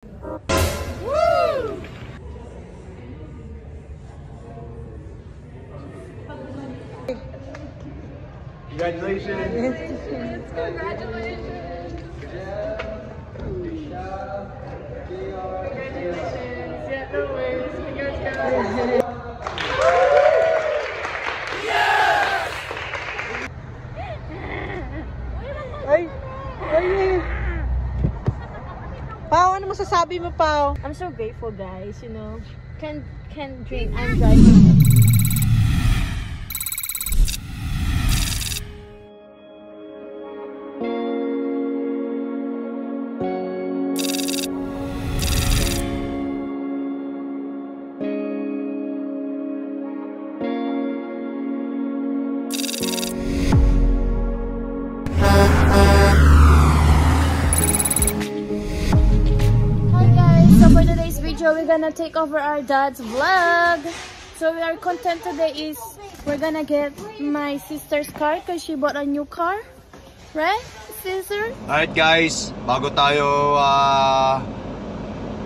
Congratulations! Congratulations! Yeah, no worries. Fingers crossed. Ay! Ay! Pao, ano masasabi mo, Pao? I'm so grateful, guys. You know, can drink. I'm driving. So we're gonna take over our dad's vlog. So our content today is we're gonna get my sister's car because she bought a new car, right, sister? Alright guys, bago tayo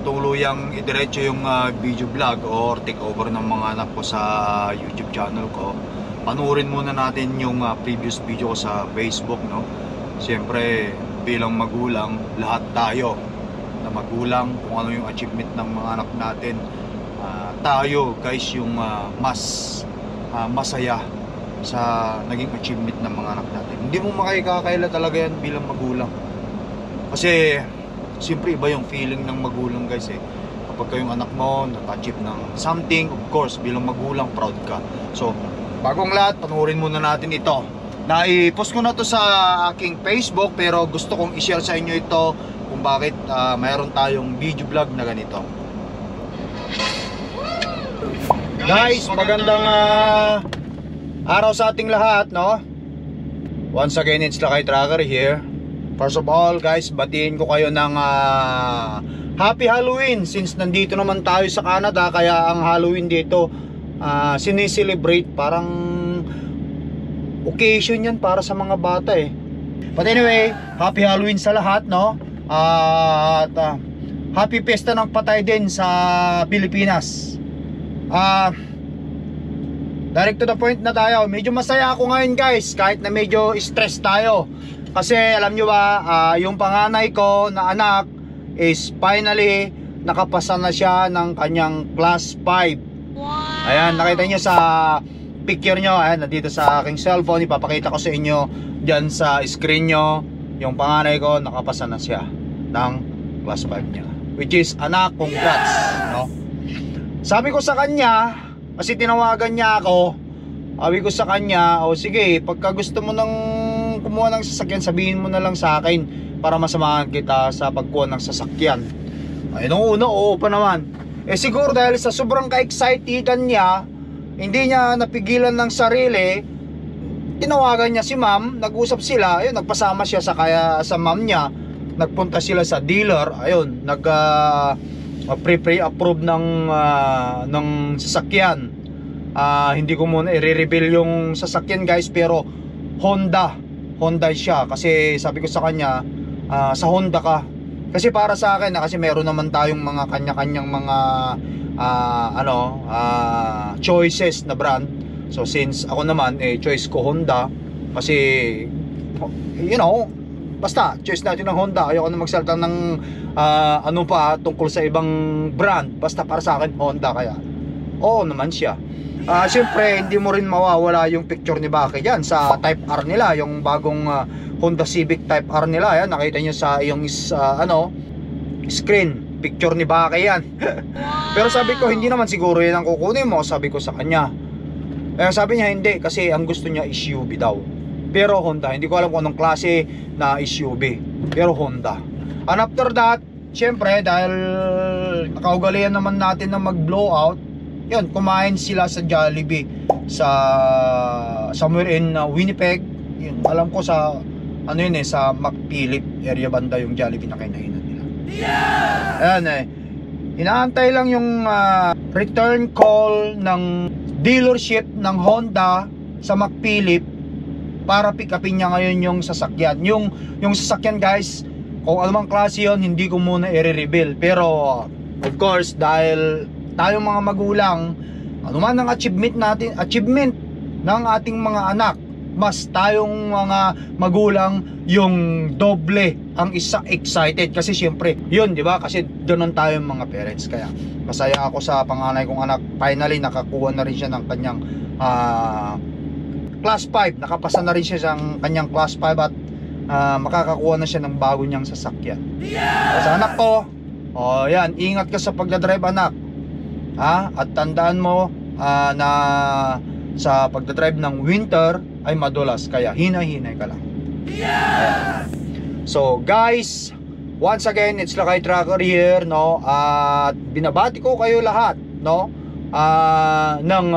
tuluyang idiretso yung video vlog or take over ng mga anak ko sa YouTube channel ko, panuorin muna natin yung previous video ko sa Facebook, no? Siyempre bilang magulang, lahat tayo na magulang, kung ano yung achievement ng mga anak natin, tayo guys yung mas masaya sa naging achievement ng mga anak natin. Hindi mo makikakaila talaga yan bilang magulang, kasi siyempre iba yung feeling ng magulang guys kapag kayong anak mo naka-achieve ng something, of course bilang magulang proud ka. So bagong lahat, panuorin muna natin ito. Na-post ko na to sa aking Facebook, pero gusto kong i-share sa inyo ito kung bakit mayroon tayong video vlog na ganito. Guys, magandang araw sa ating lahat, no? Once again, it's Lakay Tracker here. First of all, guys, batiin ko kayo ng Happy Halloween, since nandito naman tayo sa Canada, kaya ang Halloween dito sineselebrate, parang occasion yan para sa mga bata But anyway, Happy Halloween sa lahat, no? At happy pesta ng patay din sa Pilipinas. Direct to the point na tayo. Medyo masaya ako ngayon guys, kahit na medyo stress tayo. Kasi alam nyo ba, yung panganay ko na anak is finally nakapasa na siya ng kanyang class 5. Wow. Ayan, nakita nyo sa picture nyo, ayan, nandito sa aking cellphone. Ipapakita ko sa inyo dyan sa screen nyo. Yung panganay ko, nakapasa na siya ng class 5 niya, which is, anak, congrats, no? Sabi ko sa kanya, kasi tinawagan niya ako, sabi ko sa kanya, sige, pagka gusto mo nang kumuha ng sasakyan, sabihin mo na lang sa akin para masamahan kita sa pagkuha ng sasakyan. Ay, nung una, oo pa naman. Siguro dahil sa sobrang ka-excitedan niya, hindi niya napigilan ng sarili, tinawagan niya si ma'am, nag-usap sila, ayun, nagpasama siya sa ma'am niya, nagpunta sila sa dealer, ayun, pre-approve ng sasakyan. Hindi ko muna i-reveal yung sasakyan guys, pero Honda siya, kasi sabi ko sa kanya, sa Honda ka, kasi para sa akin kasi meron naman tayong mga kanya-kanyang mga choices na brand. So since ako naman choice ko Honda, kasi you know, basta choice natin ng Honda. Ayoko na magsalita ng ano pa tungkol sa ibang brand, basta para sa akin Honda, kaya oo naman siya. Siyempre hindi mo rin mawawala yung picture ni Baki dyan sa Type R nila, yung bagong Honda Civic Type R nila. Yan, nakita nyo sa iyong screen, picture ni Baki yan. Pero sabi ko, hindi naman siguro yan ang kukunin mo, sabi ko sa kanya. Sabi niya hindi, kasi ang gusto niya SUV daw, pero Honda. Hindi ko alam kung anong klase na SUV, pero Honda. And after that, syempre dahil nakaugalian naman natin na mag-blowout, yun, kumain sila sa Jollibee sa somewhere in Winnipeg. Yun, alam ko sa ano yun sa McPhilip area banda yung Jollibee na kinainan nila. Ayan inaantay lang yung return call ng dealership ng Honda sa McPhilip para pick upin niya ngayon yung sasakyan. Yung sasakyan guys, kung anumang klase yun, hindi ko muna i-reveal. Pero of course, dahil tayong mga magulang, anuman ang achievement ng ating mga anak, mas tayong mga magulang yung doble ang isa excited. Kasi syempre yun, di ba, kasi doon tayong mga parents. Kaya masaya ako sa panganay kong anak. Finally nakakuha na rin siya ng kanyang class 5. Nakapasa na rin siya sa kanyang class 5 at makakakuha na siya ng bago niyang sasakyan. Sa anak ko, yan, ingat ka sa pagdadrive, anak, ha? At tandaan mo na sa pagdadrive ng winter ay madulas, kaya hinay-hinay ka lang. Ayan. So guys, once again, it's Lakay Trucker here, no? At binabati ko kayo lahat, no? Ng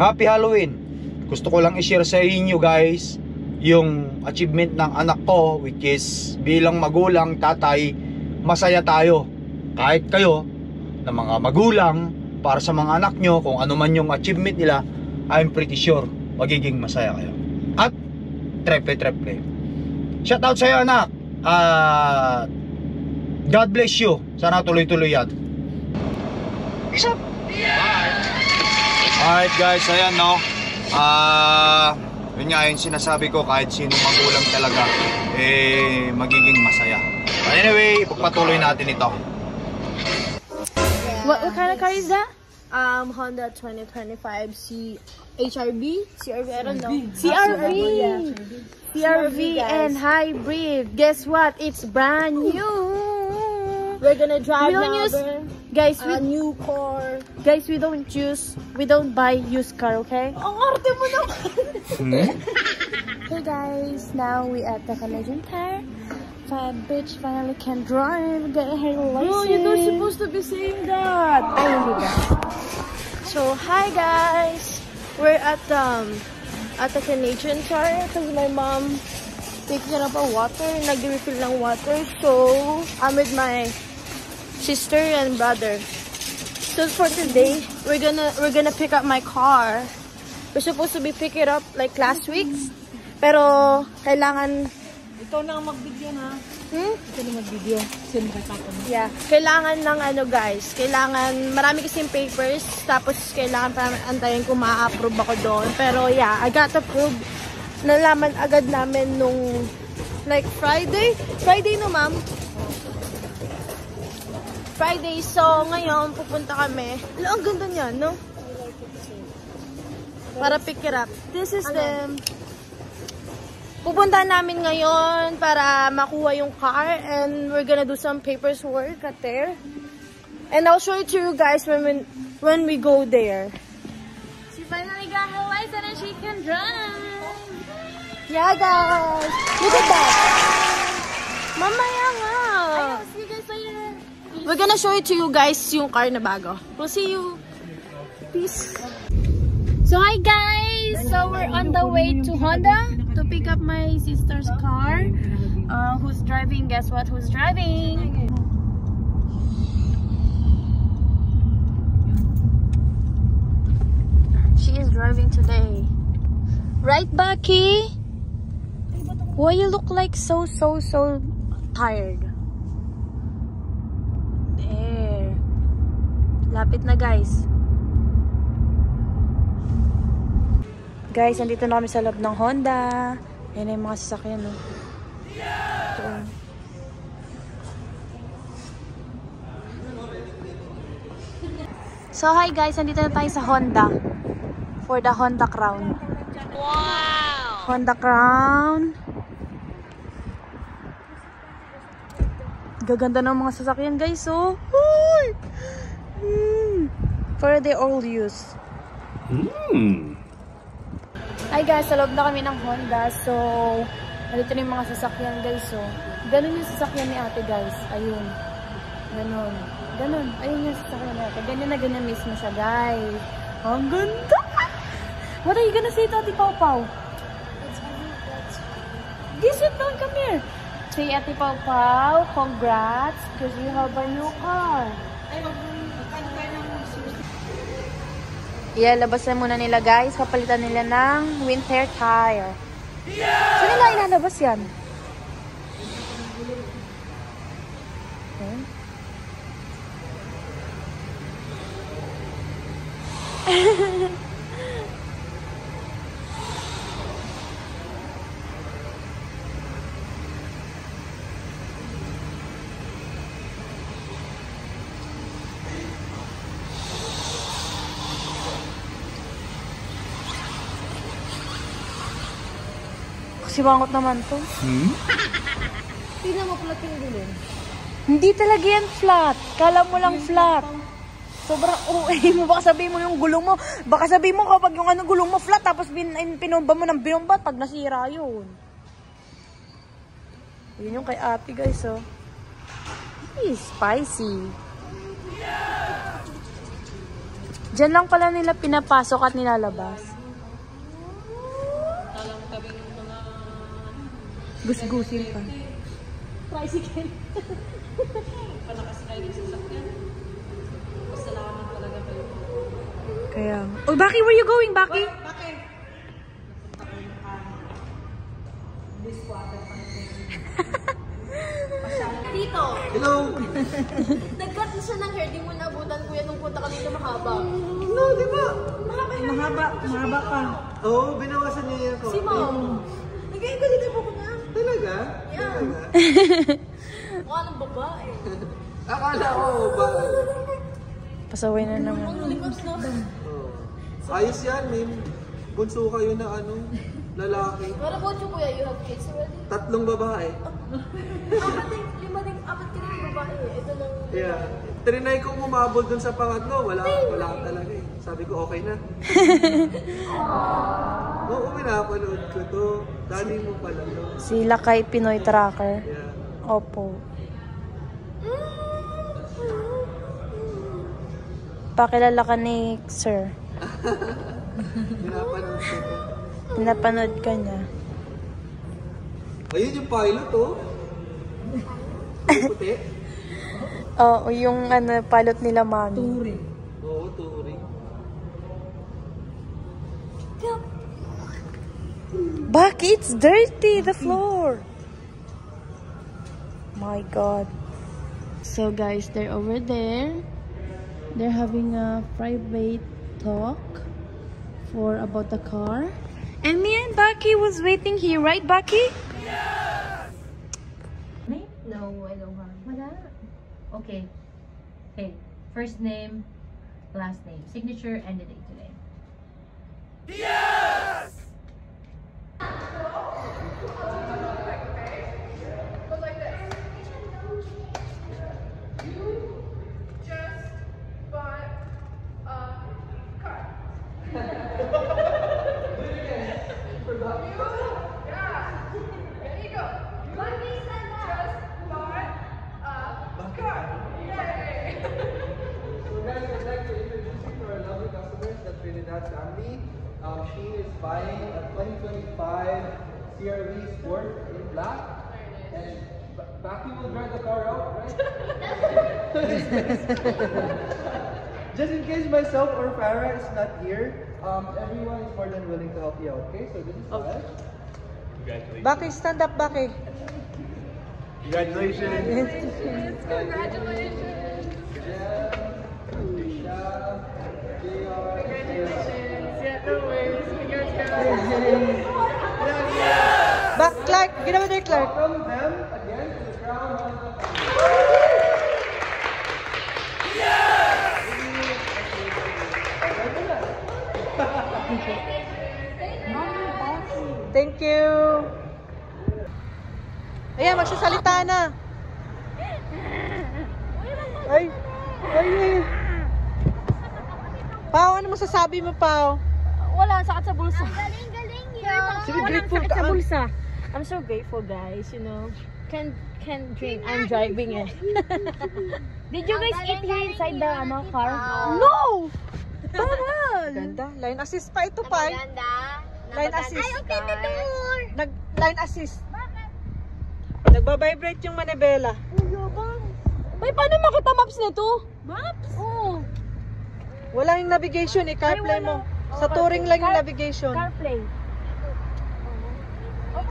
Happy Halloween. Gusto ko lang i-share sa inyo, guys, yung achievement ng anak ko, which is bilang magulang, tatay, masaya tayo. Kahit kayo na mga magulang, para sa mga anak nyo, kung ano man yung achievement nila, I'm pretty sure magiging masaya kayo. At trepe. Shout out sa'yo, anak. God bless you. Sana tuloy-tuloy yan. Peace out. Alright guys, ayan, no. Yun nga yung sinasabi ko, kahit sino magulang talaga, magiging masaya. But anyway, ipagpatuloy natin ito. What kind of car is that? Honda 2025 CRV, I don't know. CRV and hybrid. Guess what? It's brand new. We're gonna drive We don't now, use- girl. Guys, A new car. we don't buy used car, okay? Ang arte mo naman. Hey guys, now we at the Canadian Tire. Bitch finally can drive, get her license. No, you're not supposed to be saying that. I hindi ba? So, hi guys! We're at the Canadian Tire because my mom taking up a water, nag-refill ng water. So, I'm with my sister and brother. So for today, we're gonna pick up my car. We're supposed to be pick it up like last week. Pero kailangan Ikaw na ang mag-video, ha? Ikaw na mag-video. Sino kay papa mo? Yeah, kailangan ng ano guys, kailangan, marami kasing papers, tapos kailangan pa antayin kung ma-approve ako doon. Pero yeah, I got approved. Nalaman agad namin nung like Friday no ma'am? Friday, so ngayon pupunta kami. Ang ganda niya, no? Para pick it up. This is the pupunta namin ngayon para makuha yung car, and we're gonna do some papers work at there. And I'll show it to you guys when we go there. She finally got her license and she can drive. Yeah, guys. Look at that. Mamaya nga. See you guys later. We're gonna show it to you guys yung car na bago. We'll see you. Peace. So hi guys. So we're on the way to Honda to pick up my sister's car. Who's driving? Guess what? Who's driving? She is driving today. Right, Bucky? Why you look like so tired? There. Lapit na, guys. Guys, andito na kami sa loob ng Honda. Ayan yung mga sasakyan, no? Ito. So, hi guys. Andito na tayo sa Honda. For the Honda Crown. Wow! Honda Crown. Gaganda ng mga sasakyan, guys, oh. For the all use. Hi guys, sa loob na kami ng Honda. So, nandito na yung mga sasakyan, guys. So, ganun yung sasakyan ni ate, guys. Ayun. Ganun. Ganun. Ayun yung sasakyan ni ate. Ganyan na ganyan mismo siya, guys. Ang ganda! What are you gonna say to Ate Pau Pau? Sit down, come here. Say, Ate Pau Pau, congrats, because you have a new car. Ilalabas na muna nila, guys. Papalitan nila ng winter tire. So nila ilalabas yan? Okay. Kasi bangot naman to. Tingnan mo pala yung gulong. Hindi talaga yan flat. Kala mo lang flat. Sobrang OA mo. Baka sabihin mo yung gulong mo. Baka sabihin mo kapag yung ano gulong mo flat tapos pinomba mo ng binomba pag nasira yun. Yun yung kay ate guys oh. Spicy. Diyan lang pala nila pinapasok at nilalabas. Gusgusin pa. Tricycle. Kaya. Oh, Baki, where you going, Baki? Tito, Hello! nag-cut na siya ng hair. Di mo naabutan kuya nung punta kami na mahaba. No, di ba? Mahaba pa. Oo, binawasan niya yan ko. Si Mom. Nag-iing kasi po ko na. Talaga? Yeah. Talaga? Mukha ng babae. Akala ko ba? Pasaway na naman. Ang likas na. Oh. Ayos yan, Mim. Bunso kayo na ano, lalaki. What about you kuya? You have kids already? 3 babae. Apat ka na yung babae. Ito lang. Yeah. Trinay kong umabol dun sa pangatlo. Wala talaga eh. Sabi ko, okay na. Oo, pinapanood ko to. Dali mo pala to. Sila kay Pinoy Tracker. Yeah. Opo. Pakilala ka ni Sir. Pinapanood ko to. Pinapanood ka niya. Ayun yung pilot, oh. Puti. Oo, yung ano, pilot nila mami. Touring. Oo, touring. Baki, it's dirty, the floor. My God. So guys, they're over there. They're having a private talk about the car. And me and Baki was waiting here, right, Baki? No, I don't have. Wala. Okay. Okay. First name, last name, signature, and the date today. Goes like this. You just bought a car. Yeah. There you go. Let me send that. Just bought a car. Yay. So guys, I'd like to introduce you to our lovely customers, the Trinidad family. She is buying a 2025 CRV Sport in black. And Baki will drive the car out, right? Just in case myself or Farah is not here, everyone is more than willing to help you out, okay? So this is Farah. Baki, stand up, Baki. Congratulations. Congratulations. Yeah, no worries. Congrats, guys. Back, Clark. Ginawa there, Clark. Welcome them again to the Crown Honda. Thank you. Ayan, magsasalita na. Ay. Pao, ano masasabi mo, Pao? Wala, sakit sa bulsa. Galing-galing yun. Sige, Walang grateful sakit ka. sa bulsa. I'm so grateful, guys, you know. Can drink. I'm driving it. Did you guys eat here inside the car? No! Bawal! Ganda. Line assist pa ito, pa. Line assist. Ay, okay na tour. Line assist. Nagbabibrate yung manibela. May paano makita maps nito? Maps? Oo. Wala yung navigation eh, CarPlay mo. Sa touring lang yung navigation. CarPlay.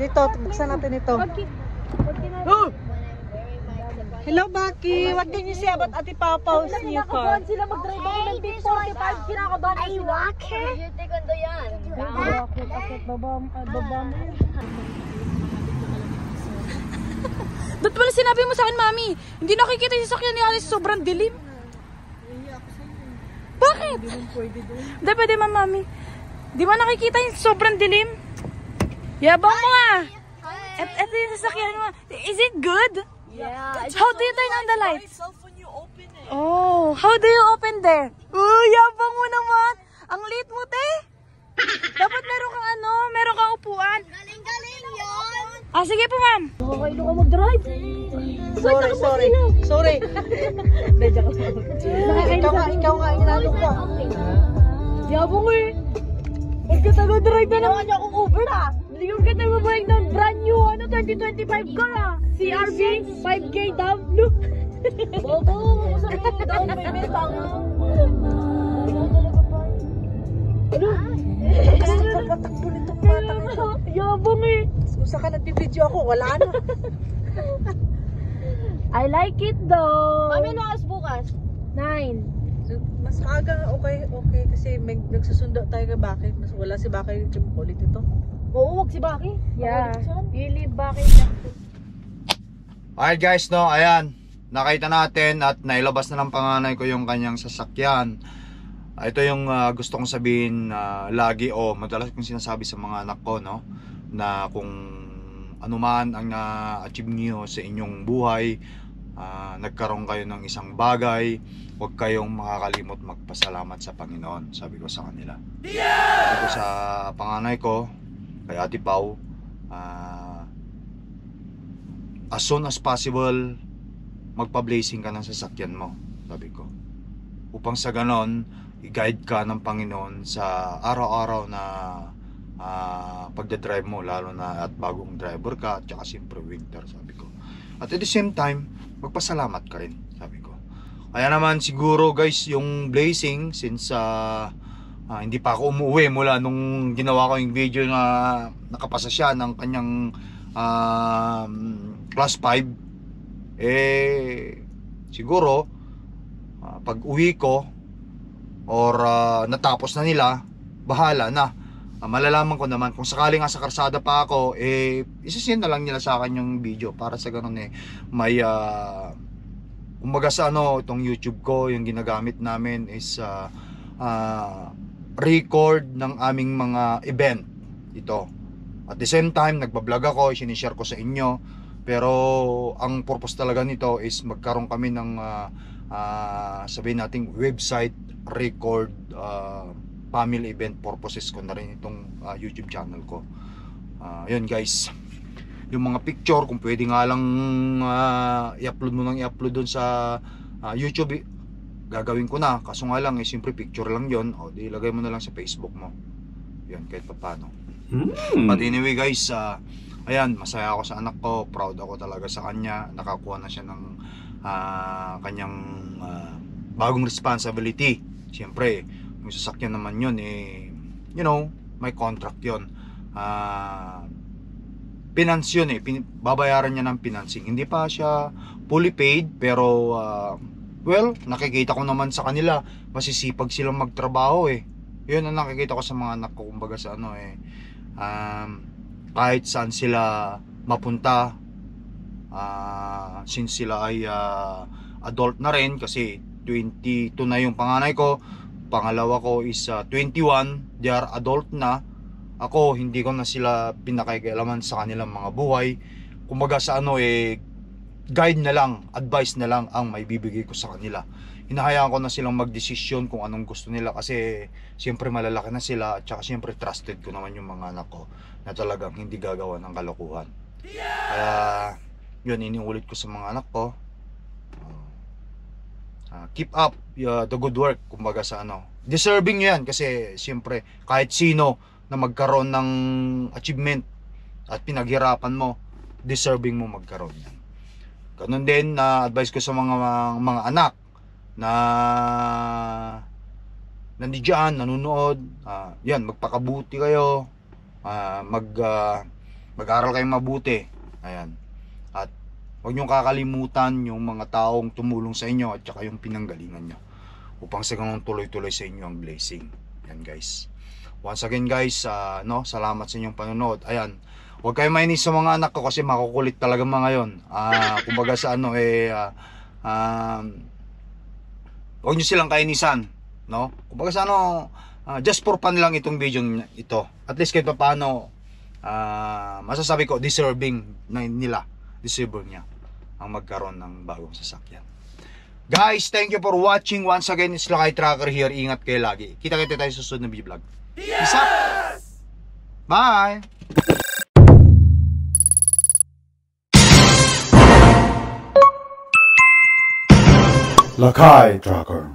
Dito, buksan natin ito. Pag Oh! Hello, Baki. What can you say about Ate Papa's new car? Sila mag-drive ako ng Big 45. Kinakabahan sila. Ay, walker. Yung taekwondo yan. Baba mo yun. Ba't pala sinabi mo sa akin, Mami? Hindi nakikita yung sasakyan ni Alice, sobrang dilim. Bakit? Hindi pwede man, Mami. Di ba nakikita yung sobrang dilim? Yabang mo ah! Ito yung sasakyan mo. Is it good? Yeah. How do you turn on the lights? Oh, how do you open there? Oh, yabang mo naman. Ang liit mo, te. Dapat meron kang meron kang upuan. Galing-galing yun. Ah, sige po, ma'am. Nakakailo ka mag-drive. Sorry. Ikaw nga inalok ko. Yabang mo eh. Pagka taga-drive na naman niya akong Uber ah. Hindi ko kita mabayag ng brand new 2025 car ah. CRV, 5K down. Look. Bobo, sabi mo down payment ang Patakbo nito pa. yabang eh. Kung saan ka nagbibideo ako, wala na. I like it though. Mami, ano oras bukas? 9. Mas maaga, okay. Kasi may nagsusundo tayo kay Baki. Mas wala si Baki yung ulit ito. Oo, wag si Baki. Yeah. Really Baki. Alright guys, no, ayan. Nakita natin at nailabas na ng panganay ko yung kanyang sasakyan. Ito yung gusto kong sabihin lagi o madalas kong sinasabi sa mga anak ko, no, na kung anuman ang na-achieve niyo sa inyong buhay, nagkaroon kayo ng isang bagay, huwag kayong makakalimot magpasalamat sa Panginoon, sabi ko sa kanila. Sabi ko sa panganay ko, kay Ate Pau, as soon as possible, magpa-blazing ka ng sasakyan mo, sabi ko. Upang sa ganon, i-guide ka ng Panginoon sa araw-araw na pagdadrive mo, lalo na at bagong driver ka, at saka siyempre winter, sabi ko. At at the same time, magpasalamat ka rin, sabi ko. Kaya naman siguro guys, yung blazing, since hindi pa ako umuwi mula nung ginawa ko yung video na nakapasa siya ng kanyang class 5, siguro pag uwi ko or natapos na nila, bahala na. Malalaman ko naman kung sakaling sa karsada pa ako, isasend na lang nila sa akin yung video para sa ganun may kumbaga sa itong YouTube ko, yung ginagamit namin is record ng aming mga event ito. At the same time, nagbablog ako, sinishare ko sa inyo. Pero ang purpose talaga nito is magkaroon kami ng sabihin nating website record family event purposes ko na rin itong YouTube channel ko. Yun guys, yung mga picture kung pwede nga lang i-upload mo nang i-upload dun sa YouTube, gagawin ko na. Kaso nga lang siyempre picture lang yon, o di ilagay mo na lang sa Facebook mo. Yun, kahit paano. But anyway guys, ayan, masaya ako sa anak ko, proud ako talaga sa kanya. Nakakuha na siya ng kanyang bagong responsibility. Siyempre, yung sasakyan naman yun, may contract yun. Finance yun, babayaran niya ng financing. Hindi pa siya fully paid, pero well, nakikita ko naman sa kanila, masisipag silang magtrabaho Yun ang nakikita ko sa mga anak ko, kumbaga sa kahit saan sila mapunta, since sila ay adult na rin, kasi 22 na yung panganay ko, pangalawa ko is 21, they are adult na. Ako, hindi ko na sila pinakikialaman sa kanilang mga buhay. Kumbaga sa guide na lang, advice na lang ang may bibigay ko sa kanila. Hinahayaan ko na silang magdesisyon kung anong gusto nila, kasi siyempre malalaki na sila, at saka siyempre trusted ko naman yung mga anak ko na talagang hindi gagawa ng kalokohan. Kaya yun, iniulit ko sa mga anak ko, keep up the good work, kumbaga sa deserving nyo yan, kasi siyempre kahit sino na magkaroon ng achievement at pinaghirapan mo, deserving mo magkaroon yan. Ganun din na advice ko sa mga anak na nandiyan, nanonood, yan, magpakabuti kayo, mag-aral kayong mabuti, ayan, at Huwag niyong kakalimutan yung mga taong tumulong sa inyo at saka yung pinanggalingan nyo upang sa ganun tuloy-tuloy sa inyo ang blessing. Yan guys. Once again guys, salamat sa inyong panonood. Ayan, huwag kayo mainis sa mga anak ko kasi makukulit talaga mga yon. Kumbaga sa huwag nyo silang kainisan, no? Kumbaga sa just for fun lang itong video ito. At least kahit paano, masasabi ko, deserve niya ang magkaroon ng bagong sasakyan. Guys, thank you for watching. Once again, it's Lakay Trucker here. Ingat kayo lagi. Kita-kita tayo sa susunod na video vlog. Peace out! Bye! Lakay Trucker.